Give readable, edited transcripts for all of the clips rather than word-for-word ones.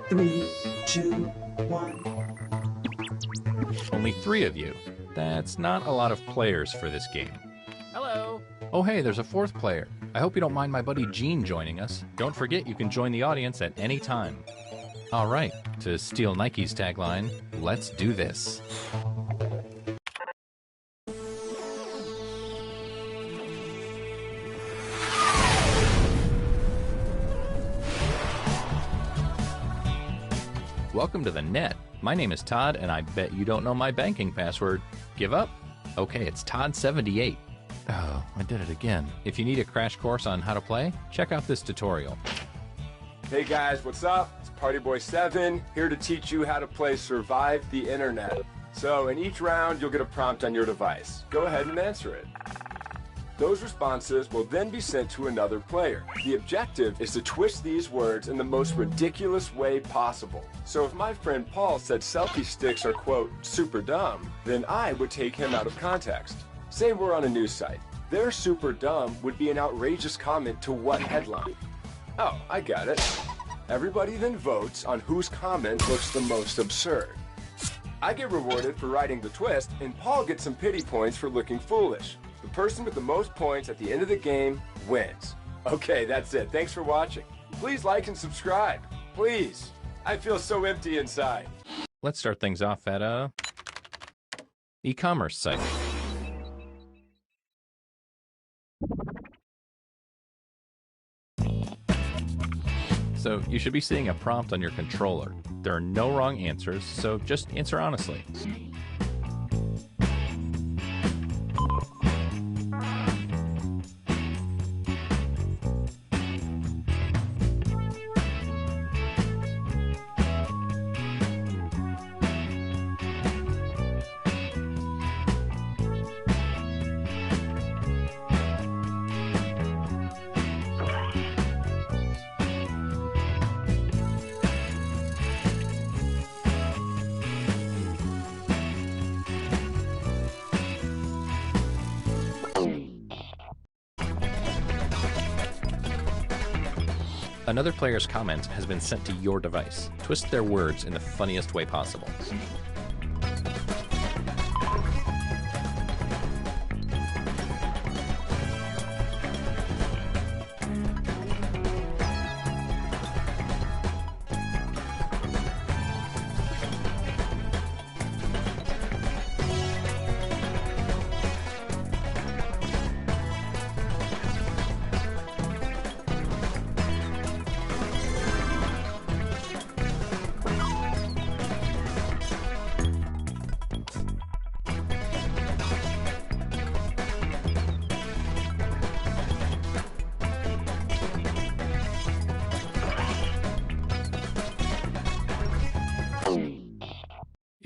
Three, two, one. Only 3 of you. That's not a lot of players for this game. Hello. Oh hey, there's a 4th player. I hope you don't mind my buddy Gene joining us. Don't forget you can join the audience at any time. Alright, to steal Nike's tagline, let's do this. Welcome to the net. My name is Todd, and I bet you don't know my banking password. Give up? Okay, it's Todd78. Oh, I did it again. If you need a crash course on how to play, check out this tutorial. Hey guys, what's up? It's PartyBoy7 here to teach you how to play Survive the Internet. So in each round, you'll get a prompt on your device. Go ahead and answer it. Those responses will then be sent to another player. The objective is to twist these words in the most ridiculous way possible. So if my friend Paul said selfie sticks are, quote, super dumb, then I would take him out of context. Say we're on a news site. Their super dumb would be an outrageous comment to what headline? Oh, I got it. Everybody then votes on whose comment looks the most absurd. I get rewarded for writing the twist, and Paul gets some pity points for looking foolish. The person with the most points at the end of the game wins. Okay, that's it. Thanks for watching. Please like and subscribe. Please. I feel so empty inside. Let's start things off at a e-commerce site. So you should be seeing a prompt on your controller. There are no wrong answers, so just answer honestly. Another player's comment has been sent to your device. Twist their words in the funniest way possible.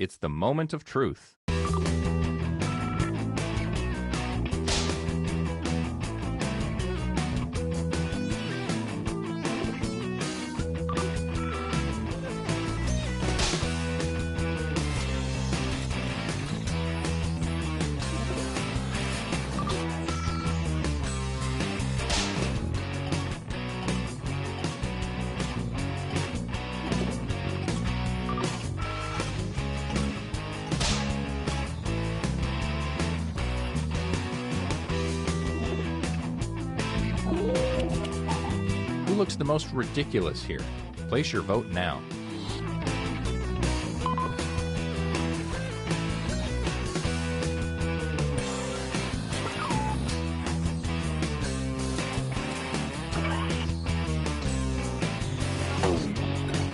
It's the moment of truth. Who looks the most ridiculous here? Place your vote now.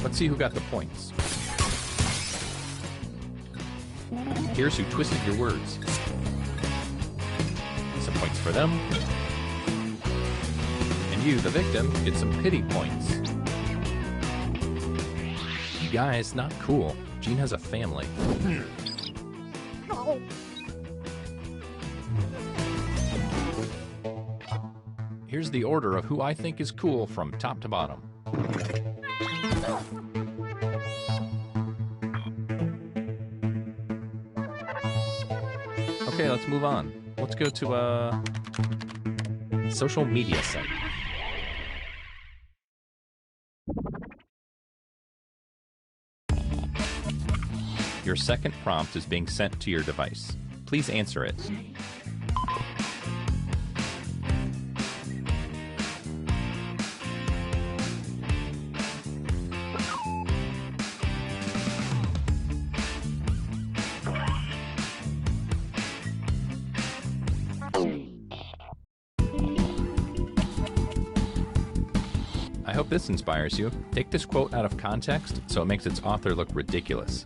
Let's see who got the points. Here's who twisted your words. Some points for them. And you, the victim, get some pity points. You guys, not cool. Gene has a family. Here's the order of who I think is cool from top to bottom. Okay, let's move on. Let's go to a social media site. Your second prompt is being sent to your device. Please answer it. I hope this inspires you. Take this quote out of context so it makes its author look ridiculous.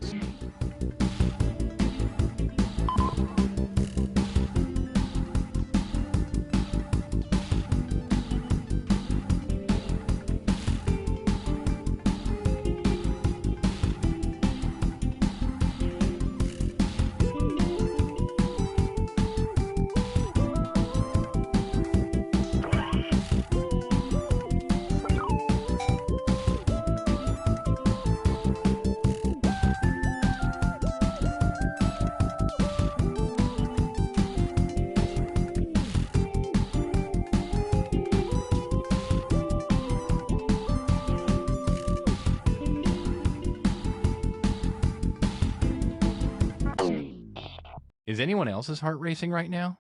Is anyone else's heart racing right now?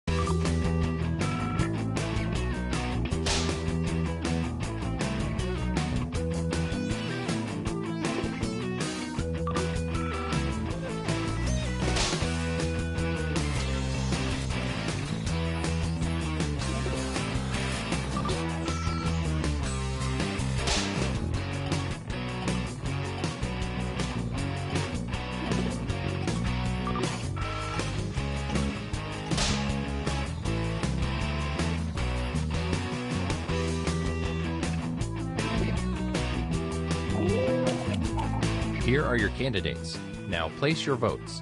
Here are your candidates. Now place your votes.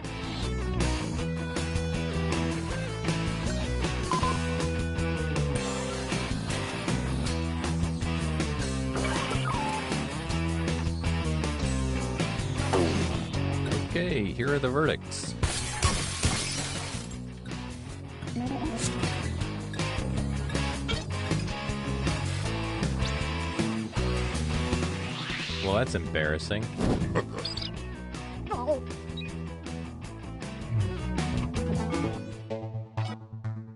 Okay, here are the verdicts. Well, that's embarrassing.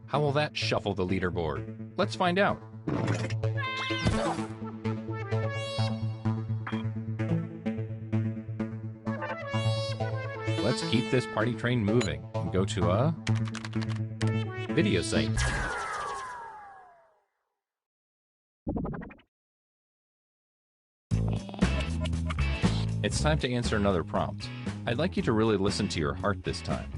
How will that shuffle the leaderboard? Let's find out. Let's keep this party train moving and go to a video site. It's time to answer another prompt. I'd like you to really listen to your heart this time.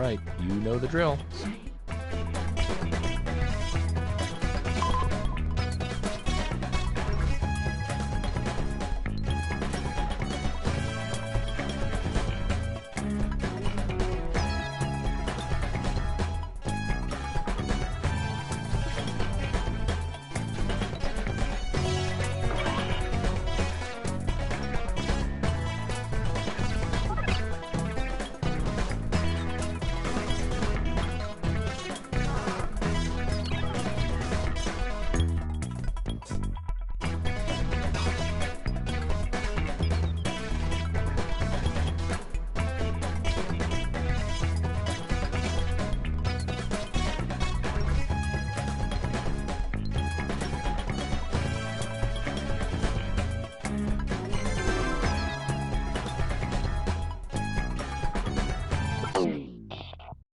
right. You know the drill.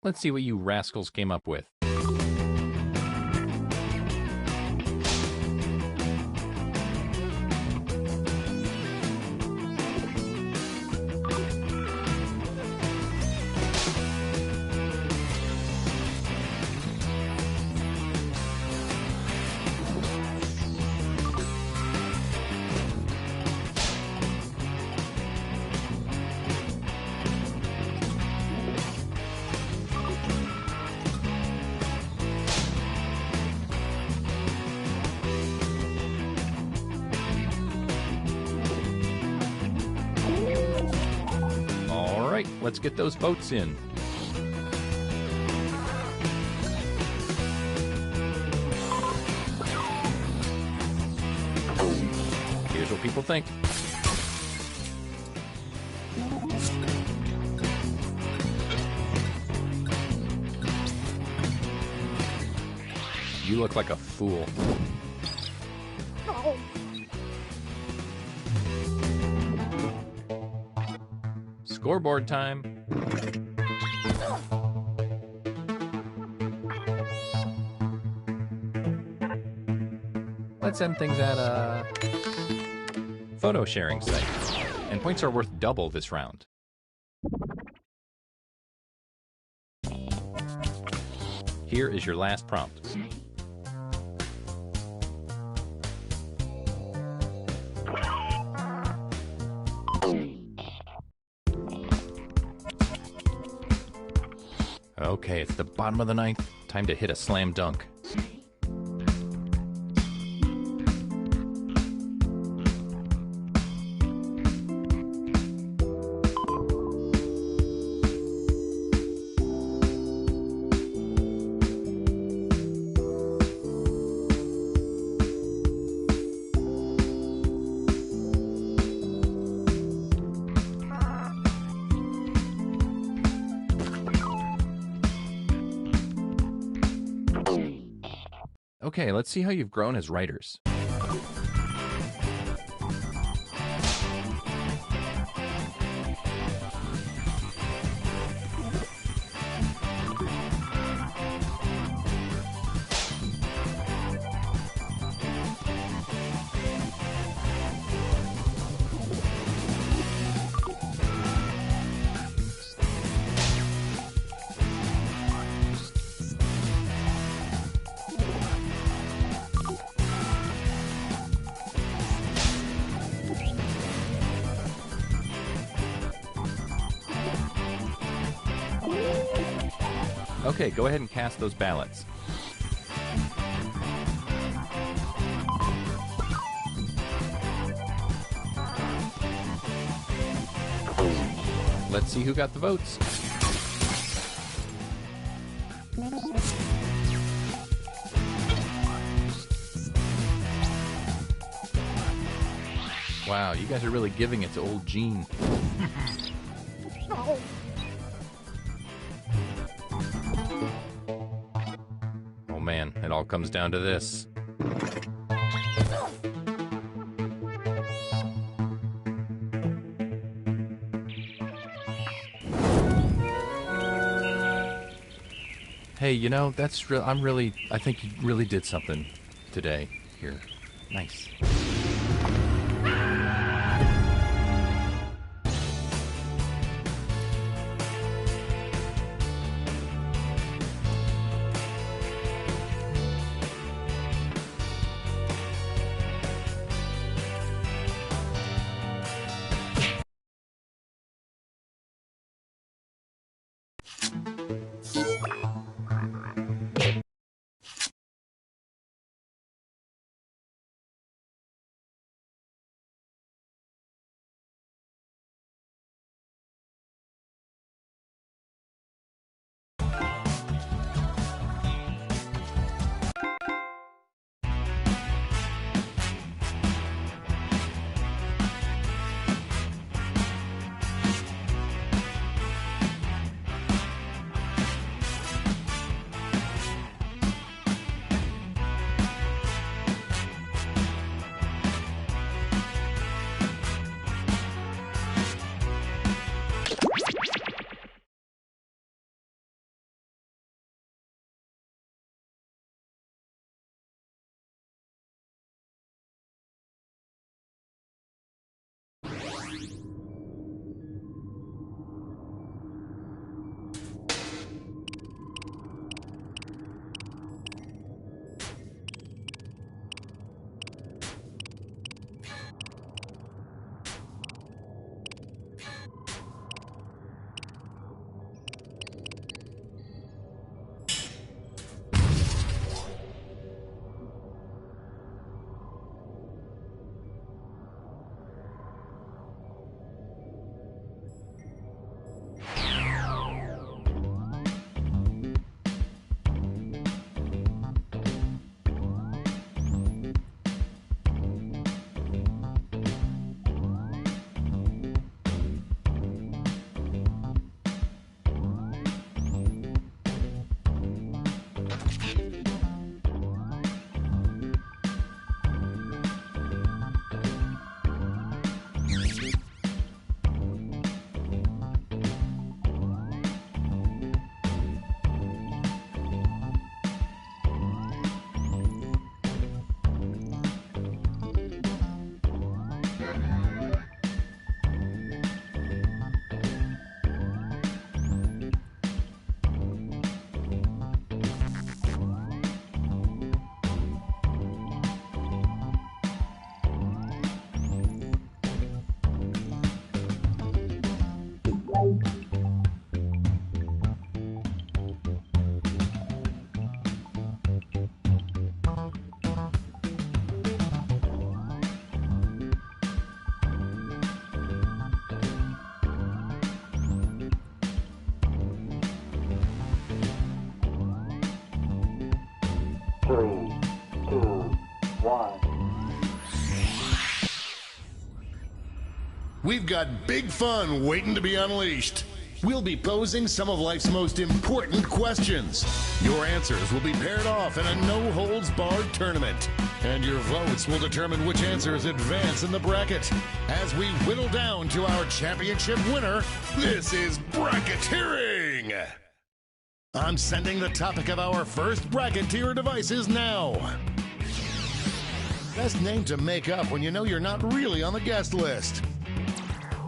Let's see what you rascals came up with. All right, let's get those votes in. Here's what people think. You look like a fool. Scoreboard time. Let's end things at a photo sharing site. And points are worth double this round. Here is your last prompt. Okay, it's the bottom of the ninth. Time to hit a slam dunk. Okay, let's see how you've grown as writers. Okay, go ahead and cast those ballots. Let's see who got the votes. Wow, you guys are really giving it to old Gene. Oh man, it all comes down to this. Hey, you know, that's real. I think you really did something today here. Nice. 1. We've got big fun waiting to be unleashed. We'll be posing some of life's most important questions. Your answers will be paired off in a no-holds-barred tournament. And your votes will determine which answers advance in the bracket. As we whittle down to our championship winner, this is bracketeering! I'm sending the topic of our first bracket to your devices now. Best name to make up when you know you're not really on the guest list.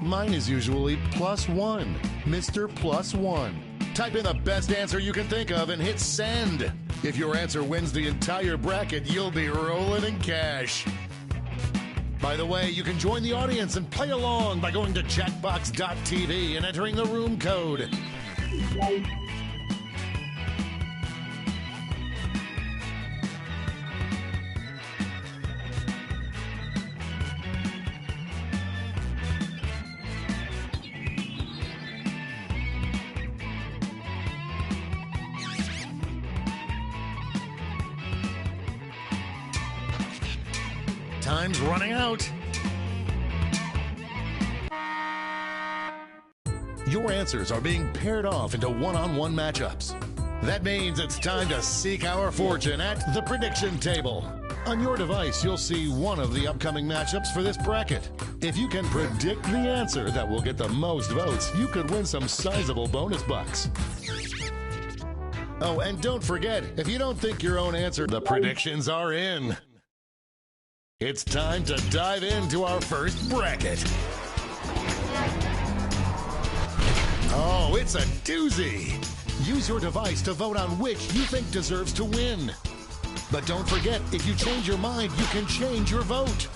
Mine is usually +1, Mr. +1. Type in the best answer you can think of and hit send. If your answer wins the entire bracket, you'll be rolling in cash. By the way, you can join the audience and play along by going to Jackbox.tv and entering the room code. Time's running out. Your answers are being paired off into one-on-one matchups. That means it's time to seek our fortune at the prediction table. On your device, you'll see one of the upcoming matchups for this bracket. If you can predict the answer that will get the most votes, you could win some sizable bonus bucks. Oh, and don't forget, if you don't think your own answer, the predictions are in. It's time to dive into our first bracket. Oh, it's a doozy. Use your device to vote on which you think deserves to win. But don't forget, if you change your mind, you can change your vote.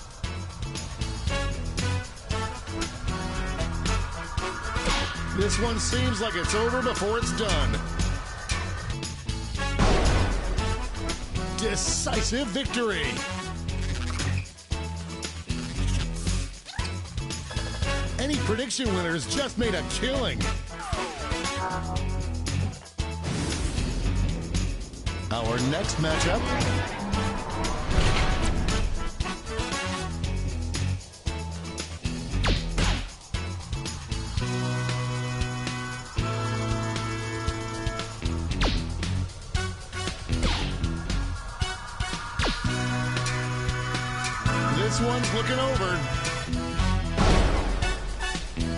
This one seems like it's over before it's done. Decisive victory. Any prediction winners just made a killing. Our next matchup. This one's looking over.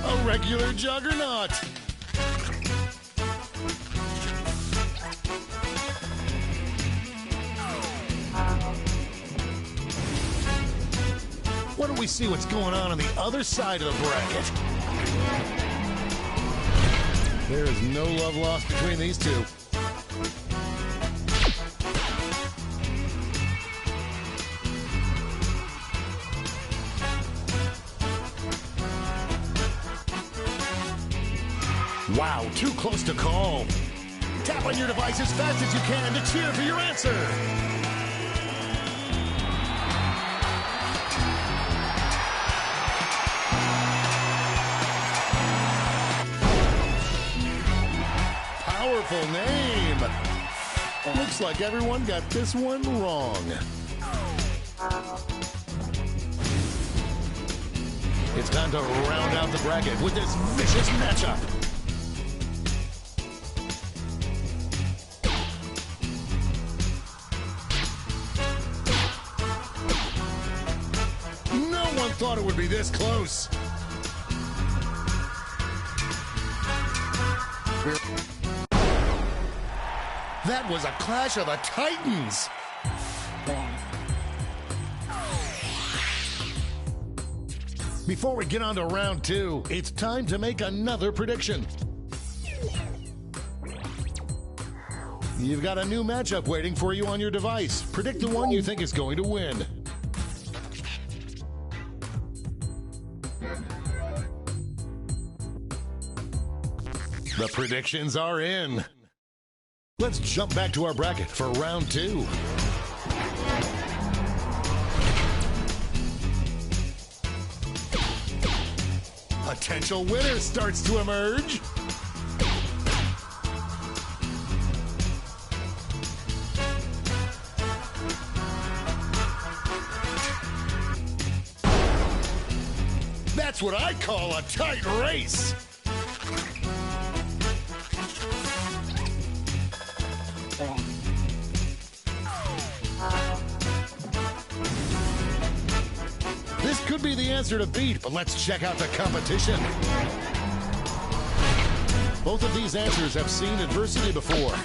A regular juggernaut. Why don't we see what's going on the other side of the bracket? There is no love lost between these two. Wow, too close to call. Tap on your device as fast as you can to cheer for your answer. Powerful name. Looks like everyone got this one wrong. It's time to round out the bracket with this vicious matchup. Thought it would be this close. That was a clash of the Titans. Before we get on to round two, it's time to make another prediction. You've got a new matchup waiting for you on your device. Predict the one you think is going to win. The predictions are in. Let's jump back to our bracket for round two. Potential winner starts to emerge. That's what I call a tight race. This could be the answer to beat, but let's check out the competition. Both of these answers have seen adversity before.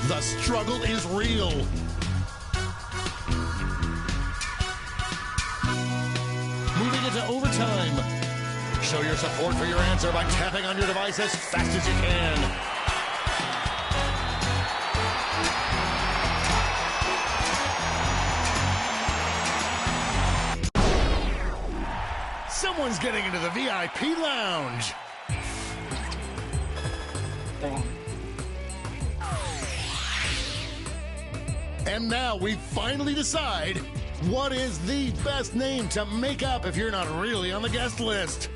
The struggle is real. Moving into overtime. Show your support for your answer by tapping on your device as fast as you can. Someone's getting into the VIP lounge. And now we finally decide what is the best name to make up if you're not really on the guest list.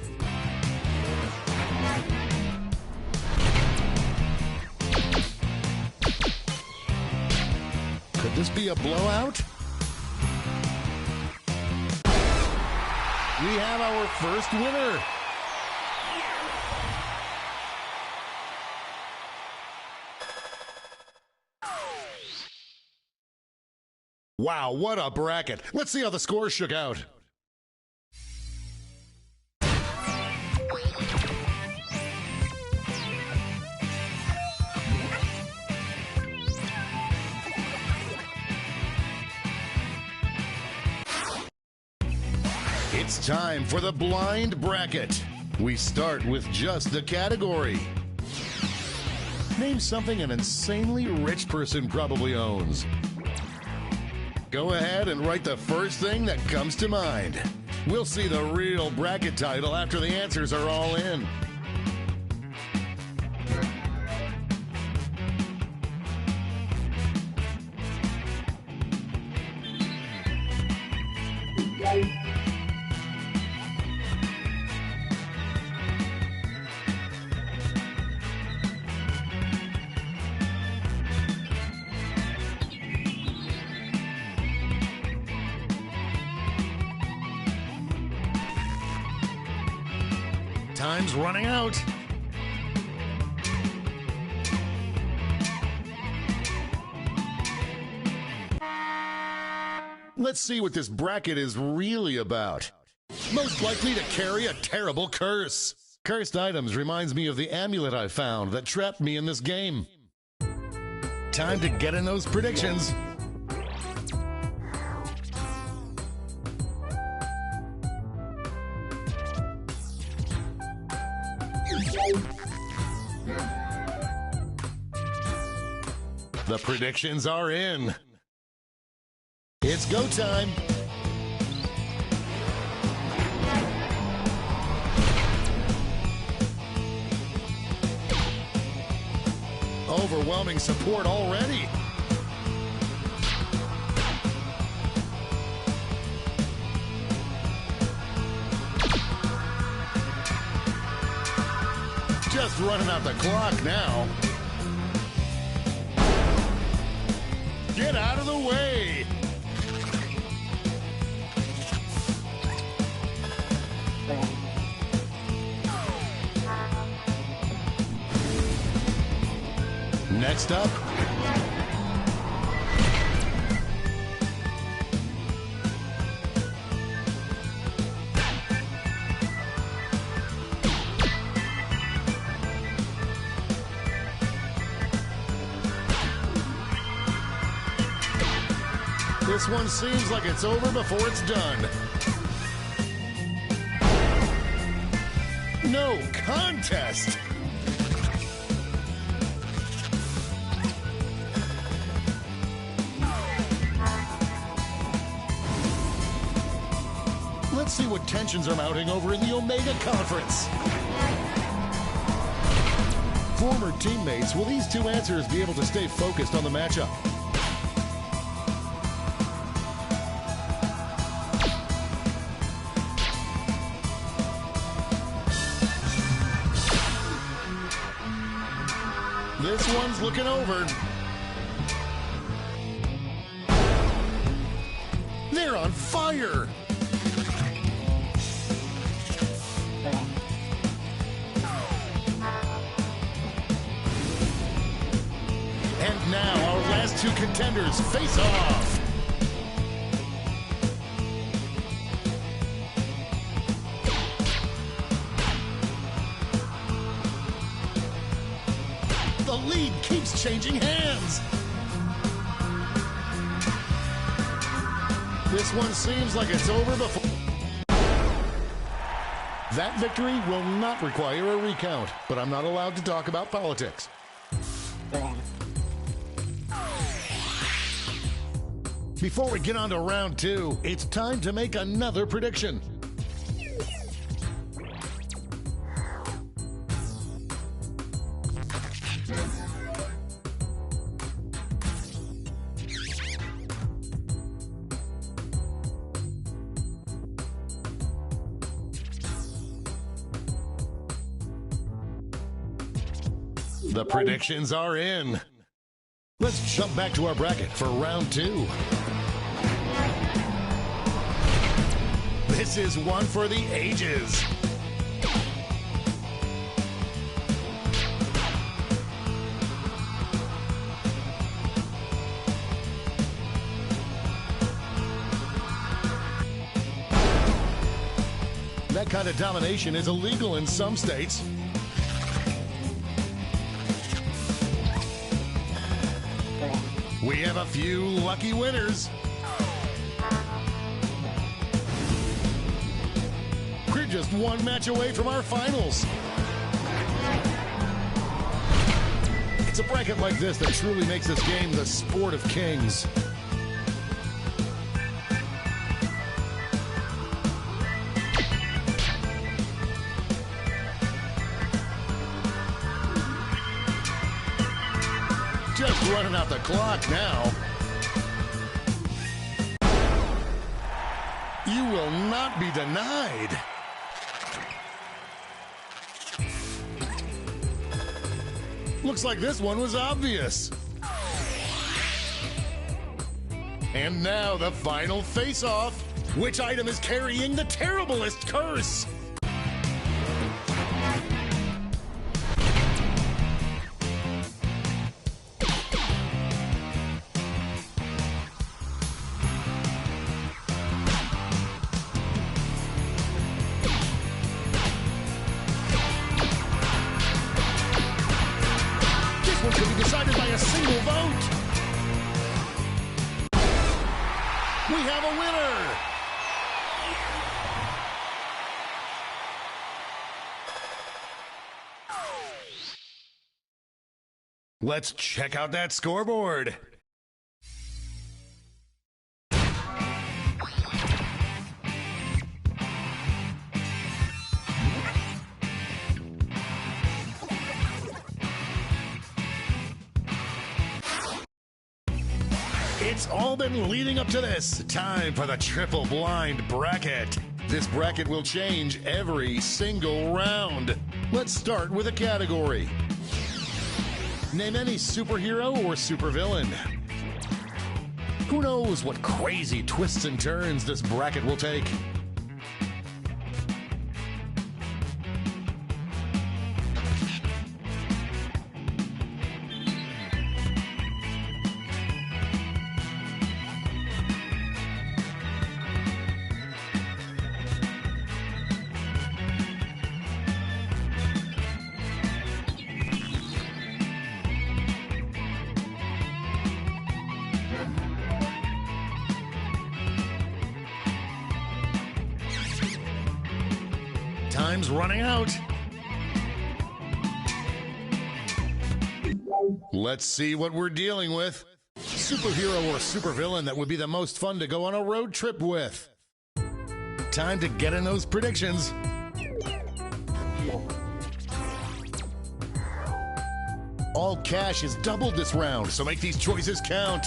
Could this be a blowout? We have our first winner. Wow, what a bracket. Let's see how the scores shook out. It's time for the blind bracket. We start with just the category. Name something an insanely rich person probably owns. Go ahead and write the first thing that comes to mind. We'll see the real bracket title after the answers are all in. Time's running out. Let's see what this bracket is really about. Most likely to carry a terrible curse. Cursed items reminds me of the amulet I found that trapped me in this game. Time to get in those predictions. The predictions are in. It's go time. Overwhelming support already. Just running out the clock now. Get out of the way! Next up, this one seems like it's over before it's done. No contest! Let's see what tensions are mounting over in the Omega Conference. Former teammates, will these two answers be able to stay focused on the matchup? This one's looking over. They're on fire! And now our last two contenders face off. The lead keeps changing hands. This one seems like it's over before. That victory will not require a recount, but I'm not allowed to talk about politics. Before we get on to round two, it's time to make another prediction. The predictions are in. Let's jump back to our bracket for round two. This is one for the ages. That kind of domination is illegal in some states. We have a few lucky winners. We're just one match away from our finals. It's a bracket like this that truly makes this game the sport of kings. Just running out the clock now. You will not be denied. Looks like this one was obvious. And now the final face-off. Which item is carrying the terriblest curse? Could be decided by a single vote. We have a winner. Let's check out that scoreboard. It's all been leading up to this. Time for the triple blind bracket. This bracket will change every single round. Let's start with a category. Name any superhero or supervillain. Who knows what crazy twists and turns this bracket will take? Time's running out. Let's see what we're dealing with. Superhero or supervillain that would be the most fun to go on a road trip with. Time to get in those predictions. All cash is doubled this round, so make these choices count.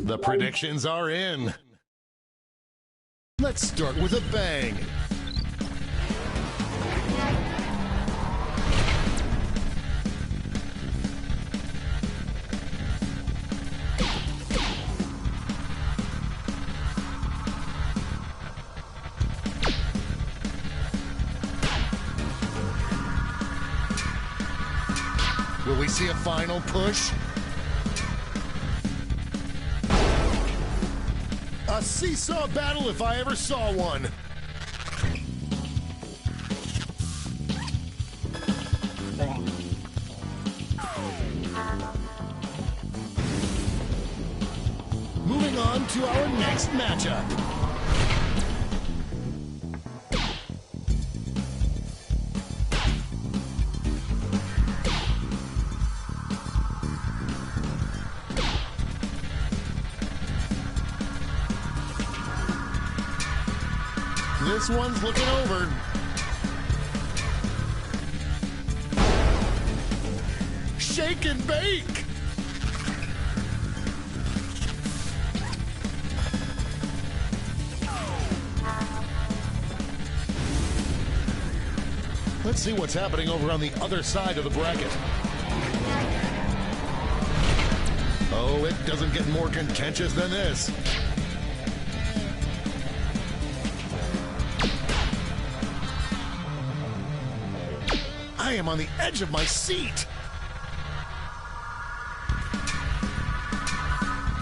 The predictions are in. Let's start with a bang. we see a final push? A seesaw battle if I ever saw one. Moving on to our next matchup. This one's looking over. Shake and bake. Let's see what's happening over on the other side of the bracket. Oh, it doesn't get more contentious than this. I am on the edge of my seat.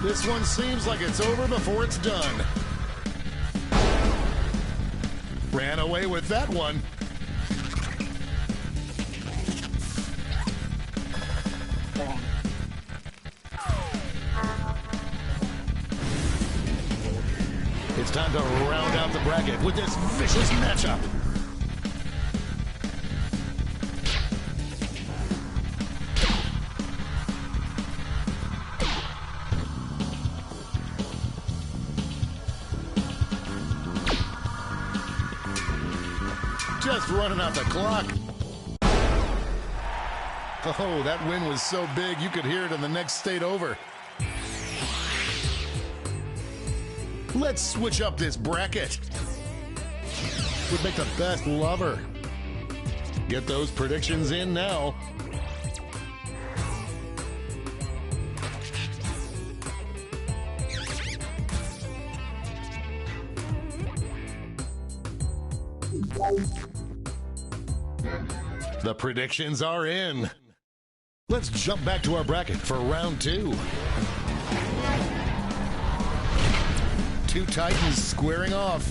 This one seems like it's over before it's done. Ran away with that one. It's time to round out the bracket with this vicious matchup. Just running out the clock. Oh, that win was so big you could hear it in the next state over. Let's switch up this bracket. Would make the best lover. Get those predictions in now. The predictions are in. Let's jump back to our bracket for round two. Two Titans squaring off.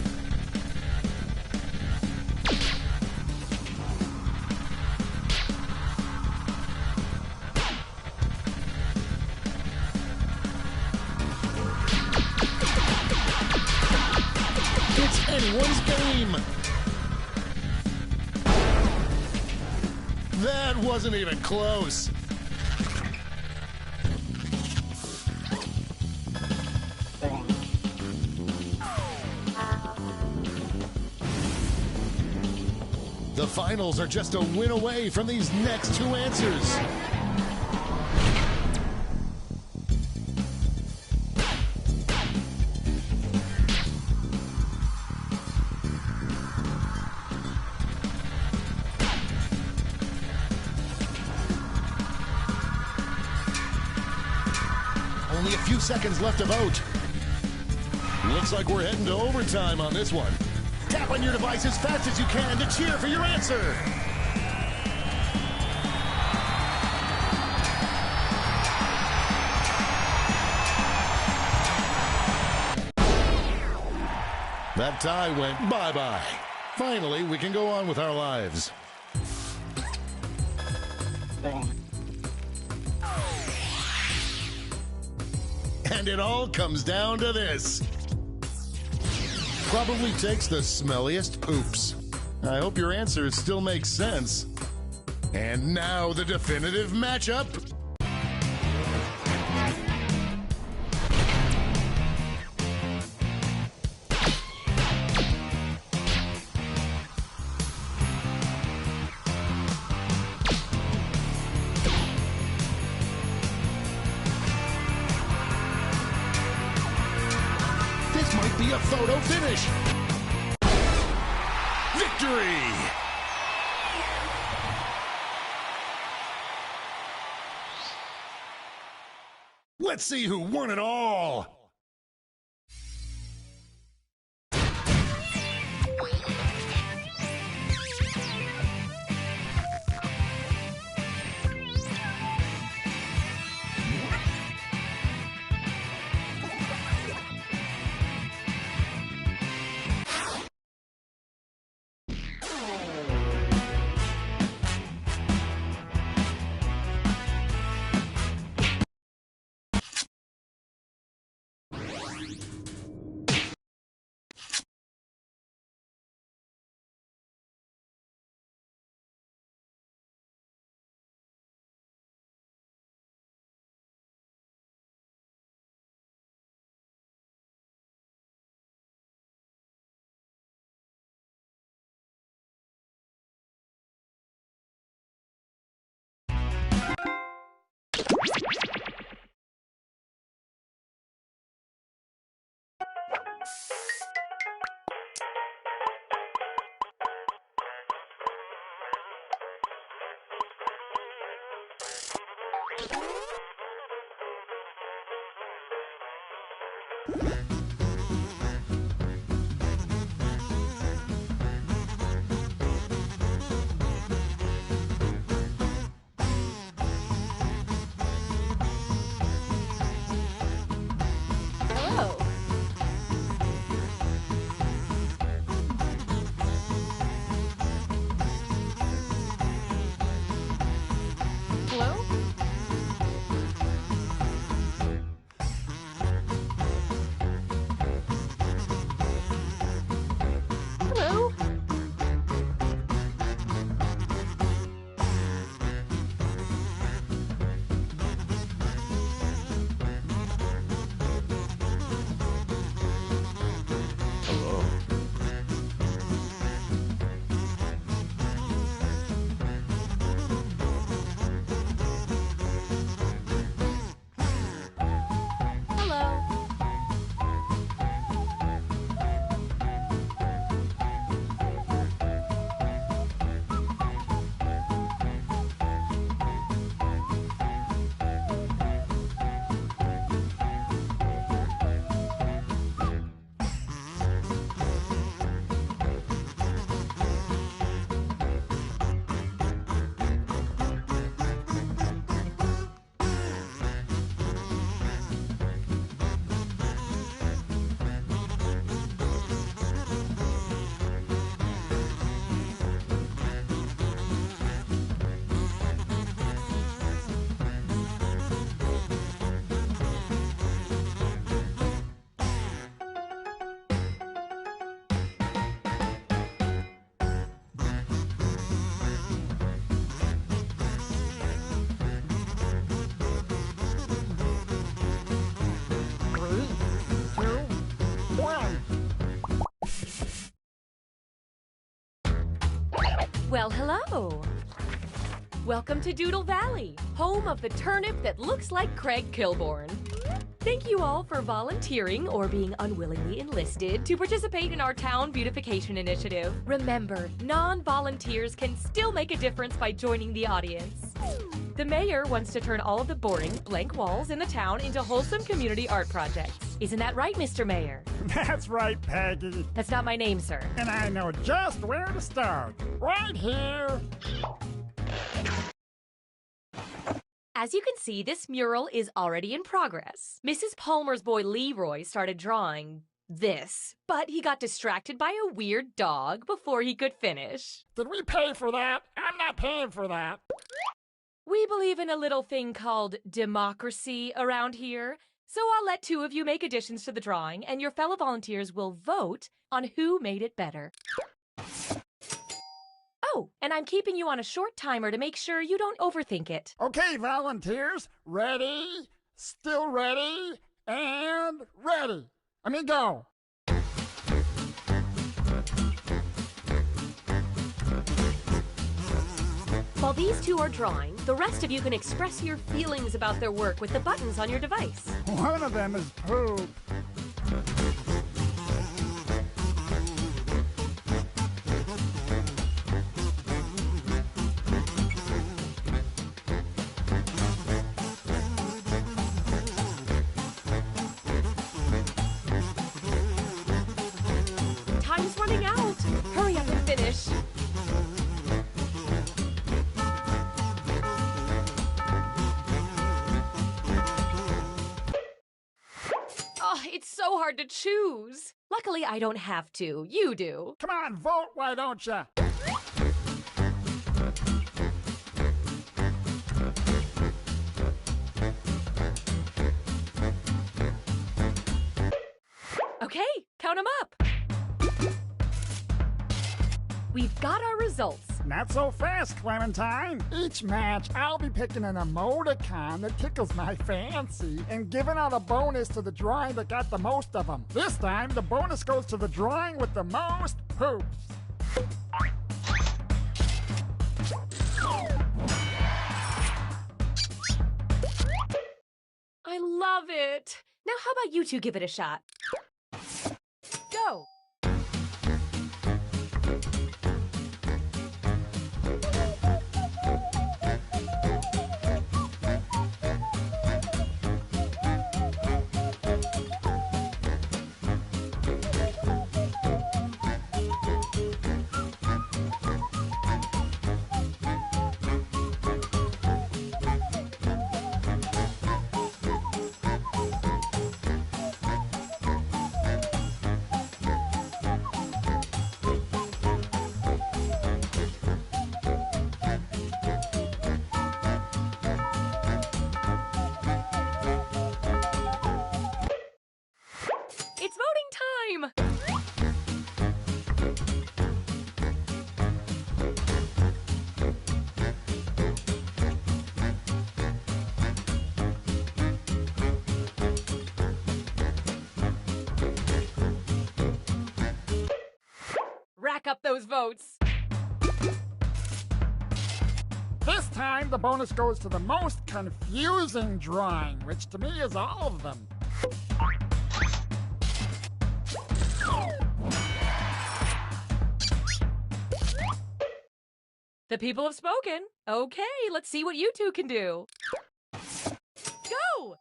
It's anyone's game. That wasn't even close. The finals are just a win away from these next two answers. Only a few seconds left to vote. Looks like we're heading to overtime on this one. Tap on your device as fast as you can to cheer for your answer. That tie went bye-bye. Finally, we can go on with our lives. And it all comes down to this. Probably takes the smelliest poops. I hope your answers still make sense. And now the definitive matchup. This might be a photo finish. Victory! Let's see who won it all. Hello. Hello? Hello? Hello. Hello. Well, hello. Welcome to Doodle Valley, home of the turnip that looks like Craig Kilborn. Thank you all for volunteering or being unwillingly enlisted to participate in our town beautification initiative. Remember, non-volunteers can still make a difference by joining the audience. The mayor wants to turn all of the boring, blank walls in the town into wholesome community art projects. Isn't that right, Mr. Mayor? That's right, Peggy. That's not my name, sir. And I know just where to start. Right here. As you can see, this mural is already in progress. Mrs. Palmer's boy Leroy started drawing this, but he got distracted by a weird dog before he could finish. Did we pay for that? I'm not paying for that. We believe in a little thing called democracy around here, so I'll let two of you make additions to the drawing, and your fellow volunteers will vote on who made it better. Oh, and I'm keeping you on a short timer to make sure you don't overthink it. Okay, volunteers. Ready, still ready, and ready. I mean, go. While these two are drawing, the rest of you can express your feelings about their work with the buttons on your device. One of them is poop. Time's running out. Hurry up and finish. Oh, it's so hard to choose. Luckily, I don't have to. You do. Come on, vote, why don't ya? Okay, count them up. We've got our results. Not so fast, Clementine. Each match, I'll be picking an emoticon that tickles my fancy and giving out a bonus to the drawing that got the most of them. This time, the bonus goes to the drawing with the most poops. I love it. Now, how about you two give it a shot? Go! It's voting time! Rack up those votes! This time, the bonus goes to the most confusing drawing, which to me is all of them. The people have spoken. Okay, let's see what you two can do. Go!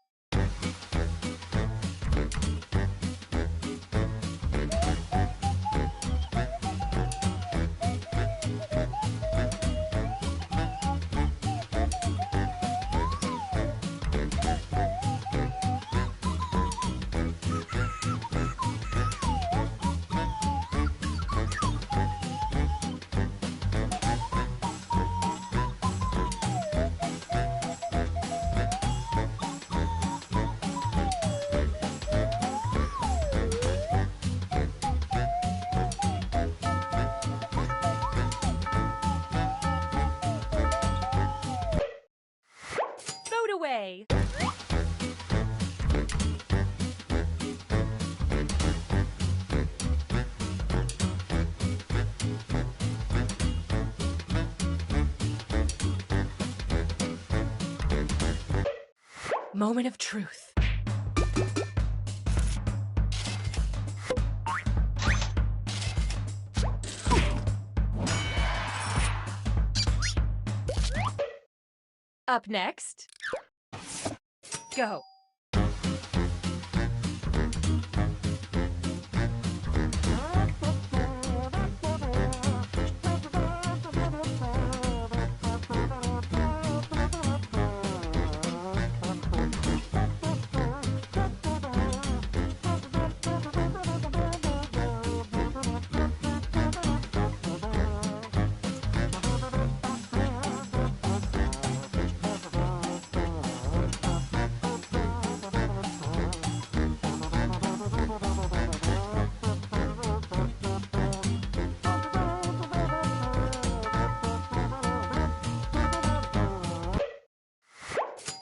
Vote away! Moment of truth. Up next, go.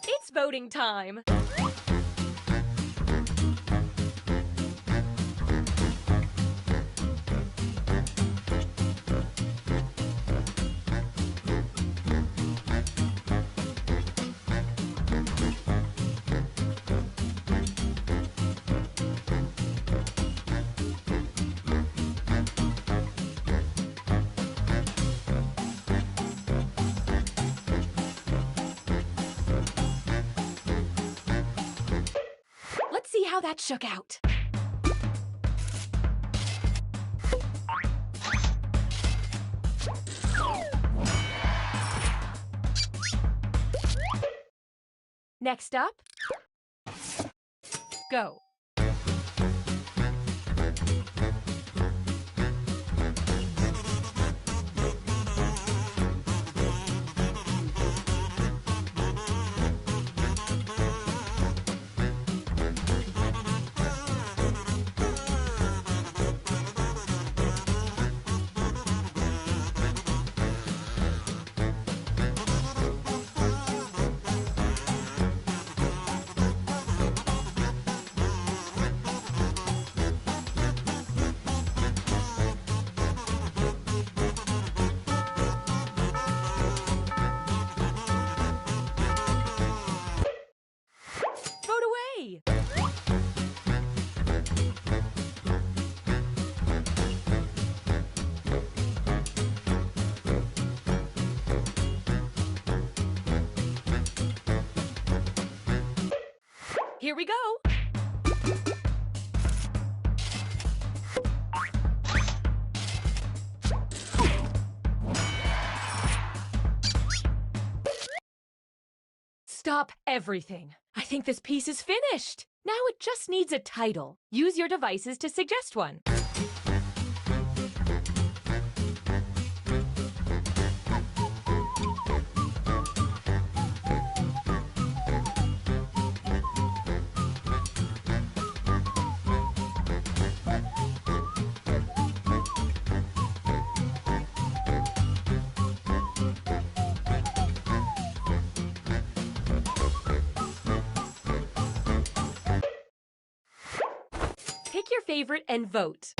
It's voting time. Let's see how that shook out. Next up, go. Here we go. Stop everything. I think this piece is finished. Now it just needs a title. Use your devices to suggest one. Pick your favorite and vote.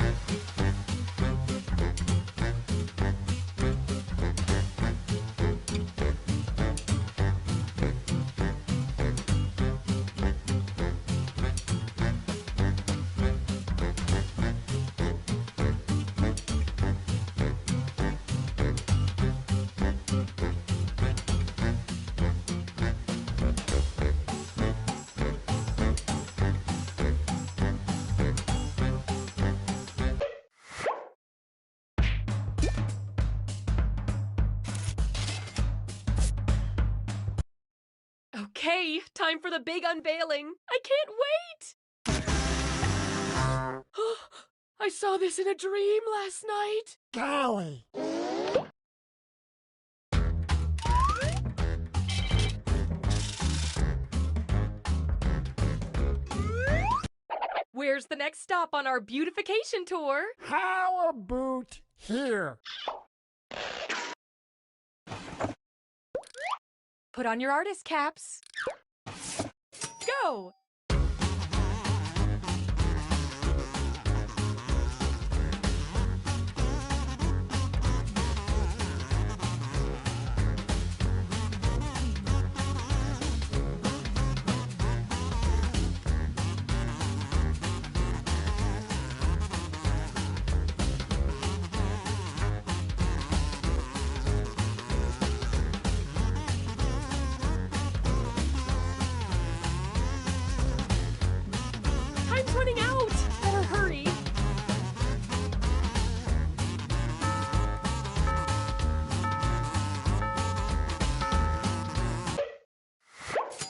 Okay, time for the big unveiling. I can't wait! I saw this in a dream last night. Golly. Where's the next stop on our beautification tour? How about here? Put on your artist caps. Go! Time's running out! Better hurry!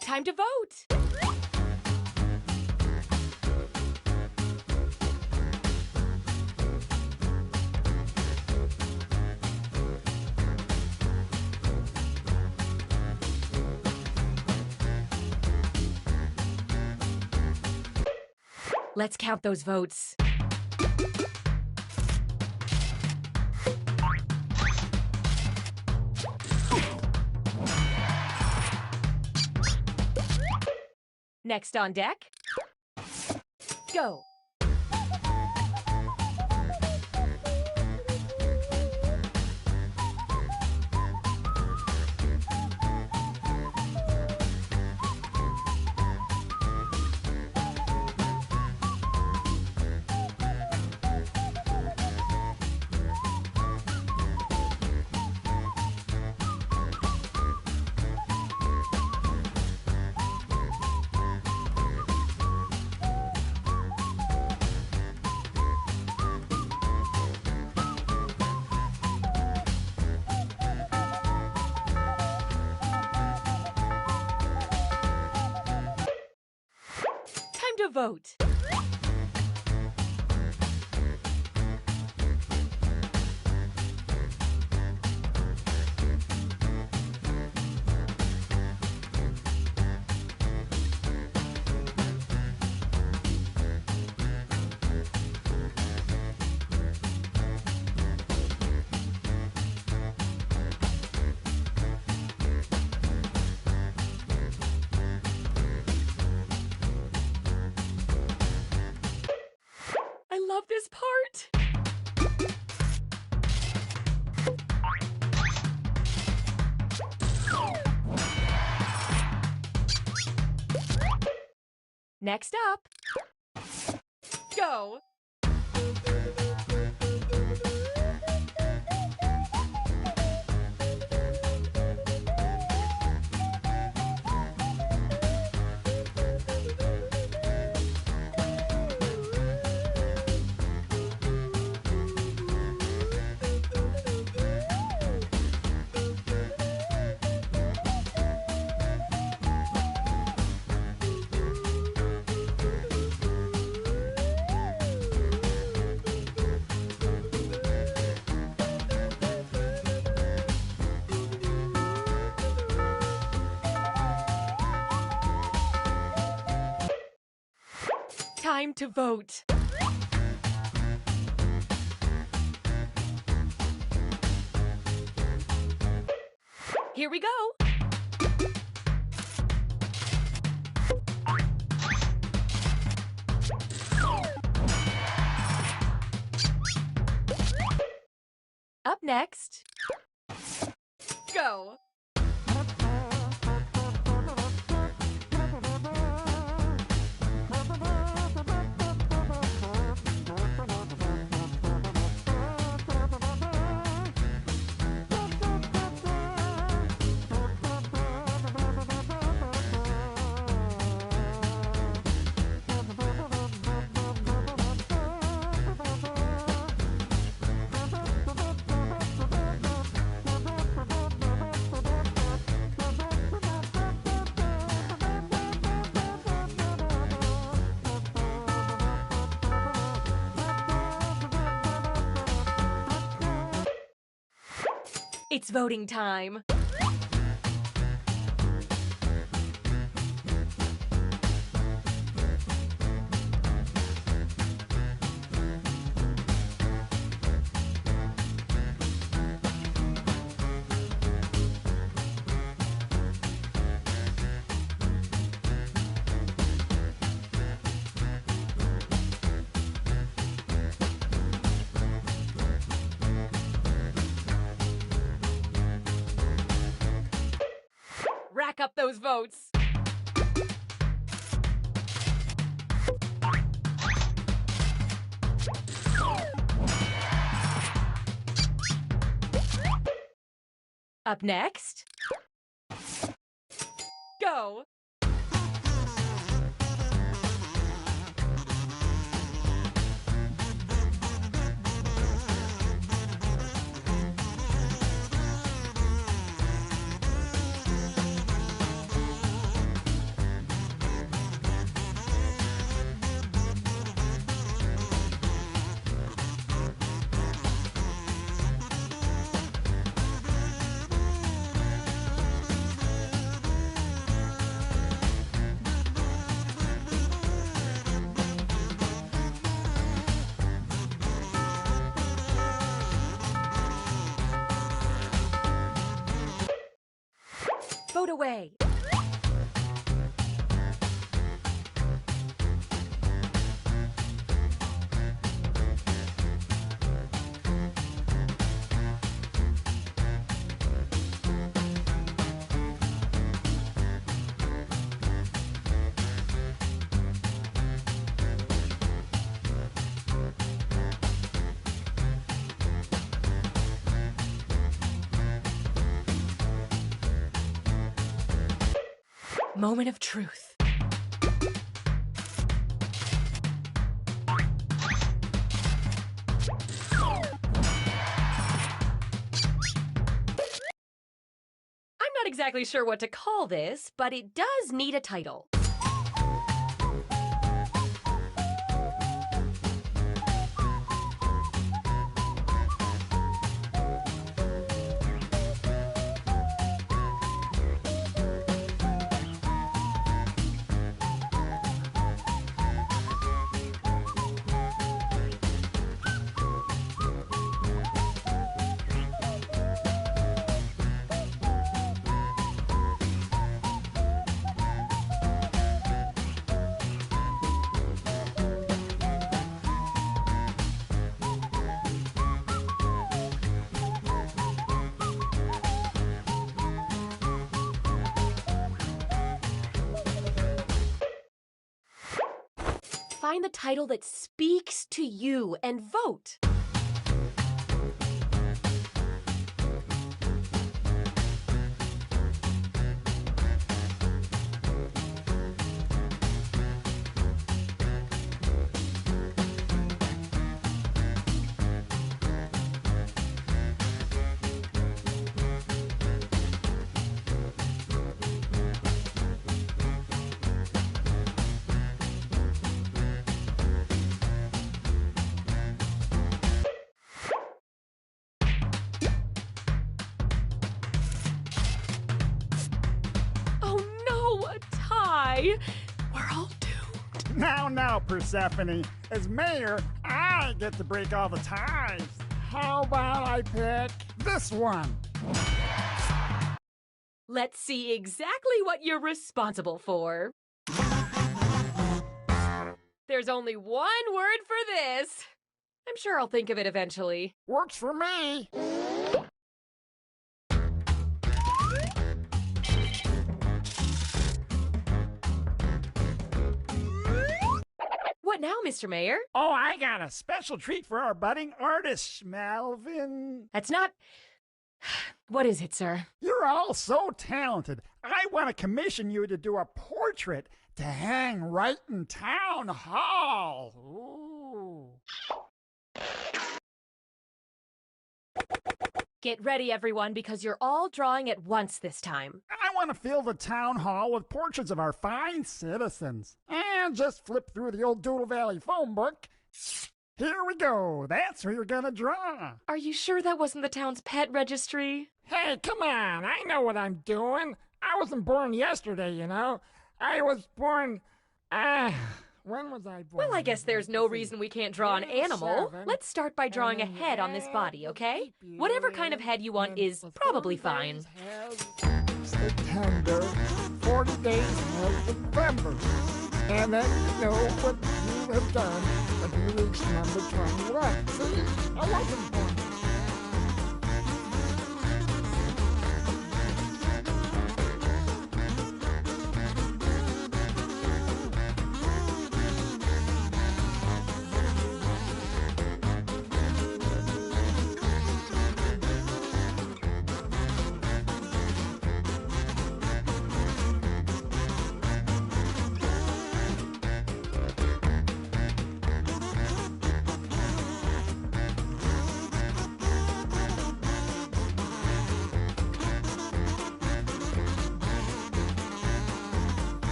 Time to vote! Let's count those votes. Next on deck, go. Time to vote. I love this part. Next up, go. time to vote. Here we go. Up next, go. It's voting time. Rack up those votes. Up next, go. Vote away. Moment of truth. I'm not exactly sure what to call this, but it does need a title. Find the title that speaks to you and vote. We're all doomed. Now, Persephone. As mayor, I get to break all the ties. How about I pick this one? Let's see exactly what you're responsible for. There's only one word for this. I'm sure I'll think of it eventually. Works for me. What now, Mr. Mayor? Oh, I got a special treat for our budding artist, Melvin. That's not... What is it, sir? You're all so talented. I want to commission you to do a portrait to hang right in town hall. Ooh. Get ready, everyone, because you're all drawing at once this time. I want to fill the town hall with portraits of our fine citizens. And just flip through the old Doodle Valley phone book. Here we go. That's who you're gonna draw. Are you sure that wasn't the town's pet registry? Hey, come on. I know what I'm doing. I wasn't born yesterday, you know. I was born... when was I born? Well, I guess there's no reason we can't draw an animal. Let's start by drawing a head on this body, okay? Whatever kind of head you want is probably fine. September, 40 days of November. And then you know what you have done when you reach number 21. See, I wasn't born.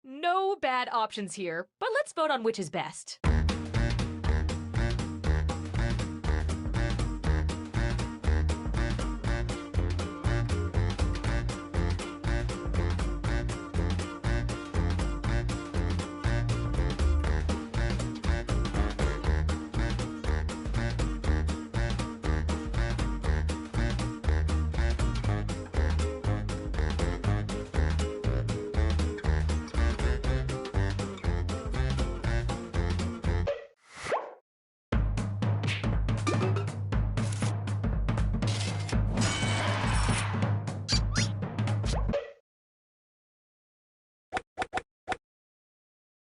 No bad options here, but let's vote on which is best.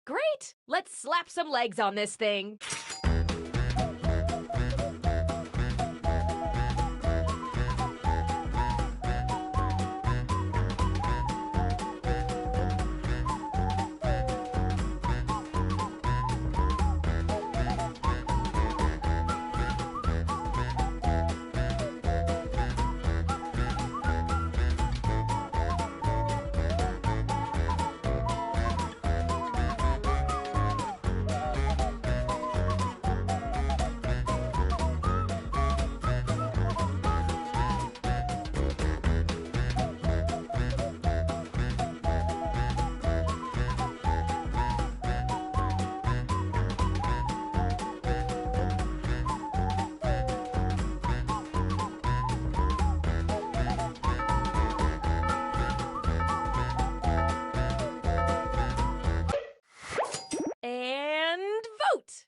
Great! Let's slap some legs on this thing. And vote!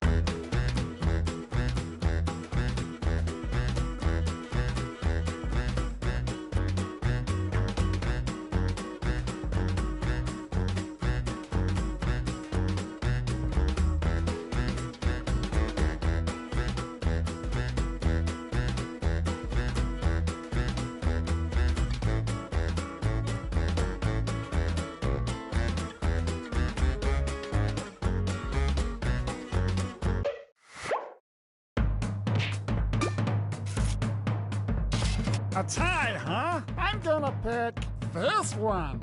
A tie, huh? I'm gonna pick this one.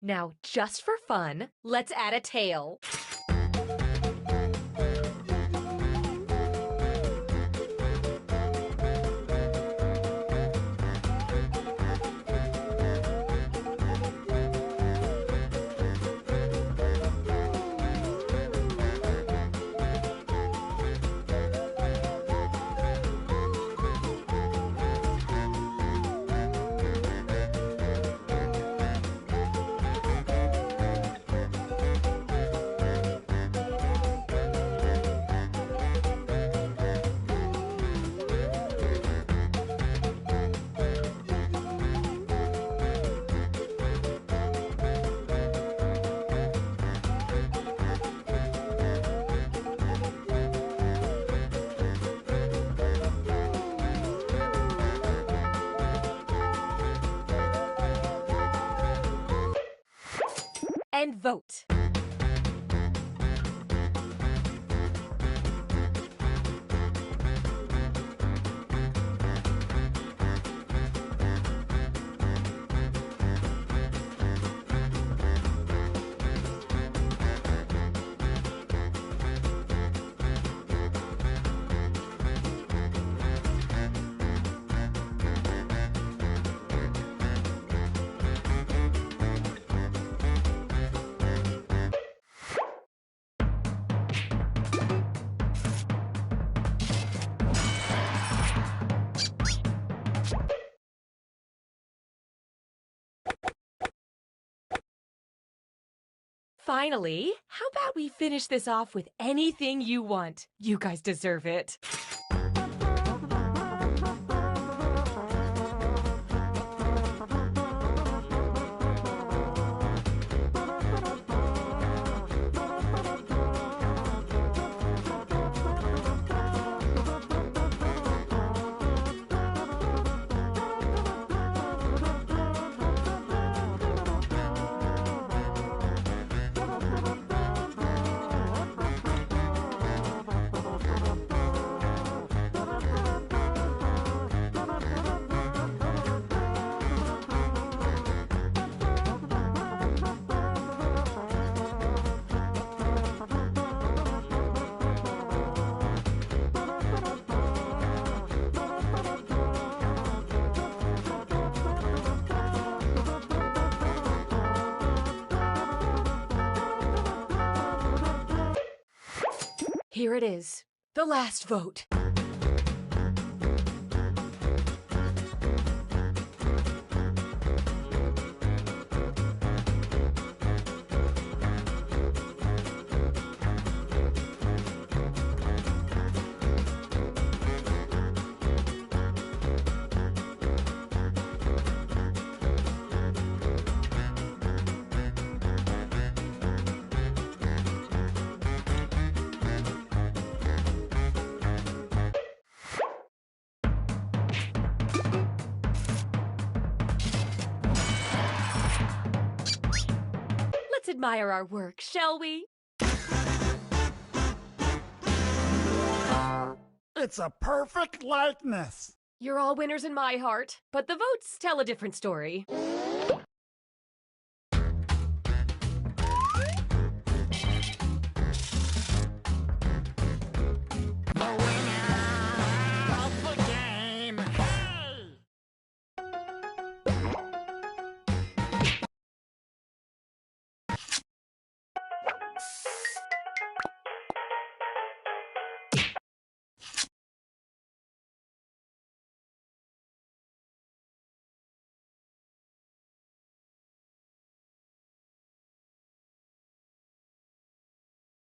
Now, just for fun, let's add a tail. And vote. Finally, how about we finish this off with anything you want? You guys deserve it. Here it is, the last vote. Let's admire our work, shall we? It's a perfect likeness. You're all winners in my heart, but the votes tell a different story.